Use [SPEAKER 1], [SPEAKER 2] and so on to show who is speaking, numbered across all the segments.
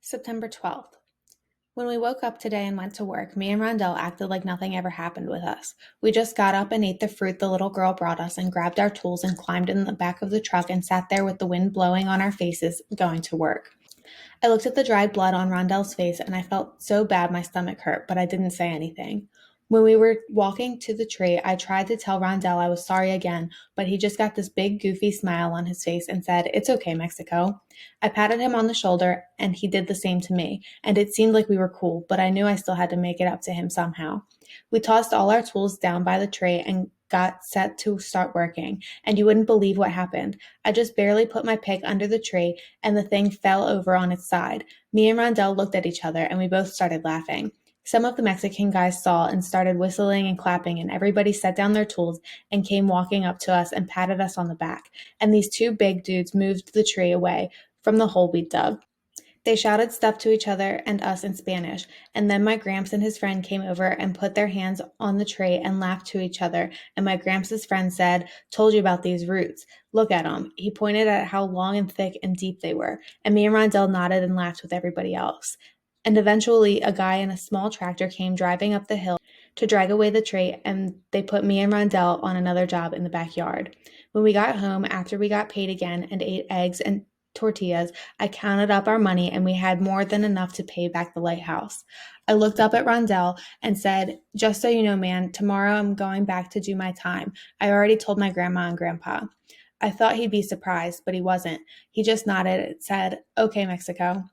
[SPEAKER 1] September 12th. When we woke up today and went to work, me and Rondell acted like nothing ever happened with us. We just got up and ate the fruit the little girl brought us and grabbed our tools and climbed in the back of the truck and sat there with the wind blowing on our faces, going to work. I looked at the dried blood on Rondell's face and I felt so bad my stomach hurt, but I didn't say anything. When we were walking to the tree, I tried to tell Rondell I was sorry again, but he just got this big goofy smile on his face and said, "It's okay, Mexico." I patted him on the shoulder and he did the same to me, and it seemed like we were cool, but I knew I still had to make it up to him somehow. We tossed all our tools down by the tree and got set to start working, and you wouldn't believe what happened. I just barely put my pick under the tree and the thing fell over on its side. Me and Rondell looked at each other and we both started laughing. Some of the Mexican guys saw and started whistling and clapping, and everybody set down their tools and came walking up to us and patted us on the back. And these two big dudes moved the tree away from the hole we dug. They shouted stuff to each other and us in Spanish, and then my Gramps and his friend came over and put their hands on the tray and laughed to each other, and my Gramps' friend said, "Told you about these roots. Look at them." He pointed at how long and thick and deep they were, and me and Rondell nodded and laughed with everybody else. And eventually a guy in a small tractor came driving up the hill to drag away the tray, and they put me and Rondell on another job in the backyard. When we got home, after we got paid again and ate eggs and tortillas, I counted up our money and we had more than enough to pay back the lighthouse. I looked up at Rondell and said, "Just so you know, man, tomorrow I'm going back to do my time. I already told my grandma and grandpa." I thought he'd be surprised, but he wasn't. He just nodded and said, "Okay, Mexico."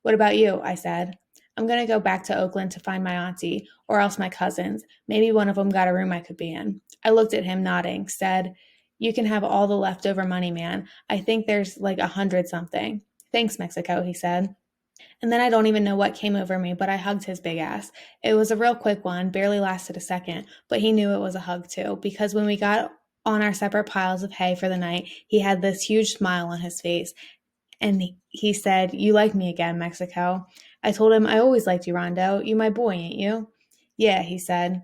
[SPEAKER 1] "What about you?" I said. "I'm going to go back to Oakland to find my auntie, or else my cousins. Maybe one of them got a room I could be in." I looked at him, nodding, said, "You can have all the leftover money, man. I think there's like 100 something." "Thanks, Mexico," he said. And then I don't even know what came over me, but I hugged his big ass. It was a real quick one, barely lasted a second, but he knew it was a hug too, because when we got on our separate piles of hay for the night, he had this huge smile on his face, and he said, "You like me again, Mexico." I told him, "I always liked you, Rondo. You my boy, ain't you?" "Yeah," he said.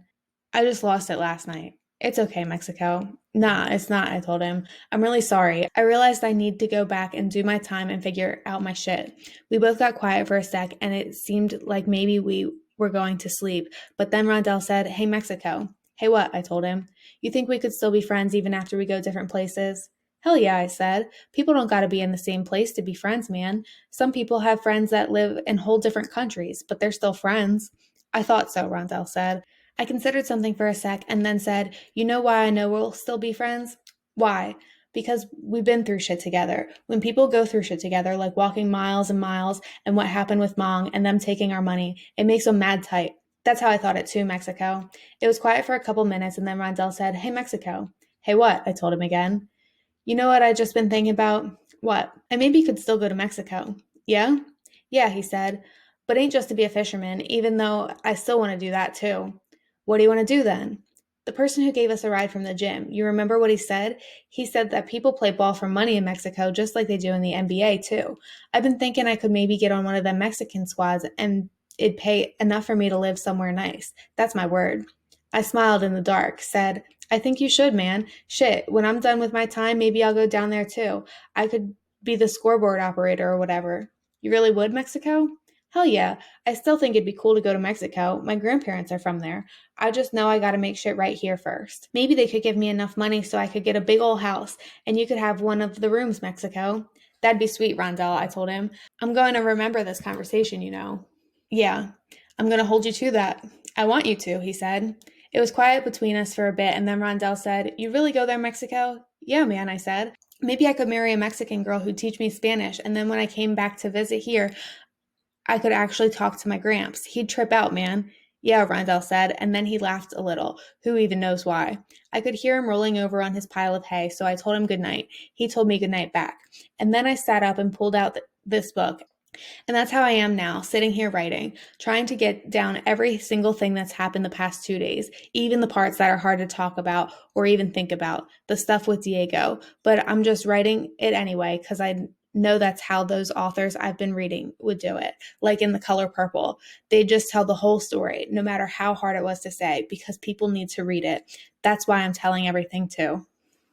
[SPEAKER 1] "I just lost it last night." "It's okay, Mexico." "Nah, it's not," I told him. "I'm really sorry. I realized I need to go back and do my time and figure out my shit." We both got quiet for a sec, and it seemed like maybe we were going to sleep. But then Rondell said, "Hey, Mexico." "Hey, what?" I told him. "You think we could still be friends even after we go different places?" "Hell yeah," I said. "People don't gotta be in the same place to be friends, man. Some people have friends that live in whole different countries, but they're still friends." "I thought so," Rondell said. I considered something for a sec and then said, "You know why I know we'll still be friends?" "Why?" "Because we've been through shit together. When people go through shit together, like walking miles and miles and what happened with Mong and them taking our money, it makes them mad tight. That's how I thought it too, Mexico." It was quiet for a couple minutes and then Rondell said, "Hey, Mexico." "Hey, what?" I told him again. "You know what I just been thinking about?" "What?" "I maybe could still go to Mexico." "Yeah?" "Yeah," he said, "but ain't just to be a fisherman, even though I still want to do that too." "What do you want to do then?" "The person who gave us a ride from the gym, you remember what he said? He said that people play ball for money in Mexico just like they do in the NBA too. I've been thinking I could maybe get on one of them Mexican squads and it'd pay enough for me to live somewhere nice. That's my word." I smiled in the dark, said, "I think you should, man. Shit, when I'm done with my time, maybe I'll go down there too. I could be the scoreboard operator or whatever." "You really would, Mexico?" "Hell yeah. I still think it'd be cool to go to Mexico. My grandparents are from there. I just know I gotta make shit right here first. Maybe they could give me enough money so I could get a big old house, and you could have one of the rooms, Mexico." "That'd be sweet, Rondell," I told him. "I'm going to remember this conversation, you know." "Yeah, I'm going to hold you to that." "I want you to," he said. It was quiet between us for a bit, and then Rondell said, "You really go there, Mexico?" "Yeah, man," I said. "Maybe I could marry a Mexican girl who'd teach me Spanish, and then when I came back to visit here, I could actually talk to my Gramps. He'd trip out, man." "Yeah," Rondell said, and then he laughed a little. Who even knows why? I could hear him rolling over on his pile of hay, so I told him good night. He told me good night back. And then I sat up and pulled out this book. And that's how I am now, sitting here writing, trying to get down every single thing that's happened the past 2 days, even the parts that are hard to talk about or even think about, the stuff with Diego. But I'm just writing it anyway because I know that's how those authors I've been reading would do it. Like in The Color Purple, they just tell the whole story, no matter how hard it was to say, because people need to read it. That's why I'm telling everything too.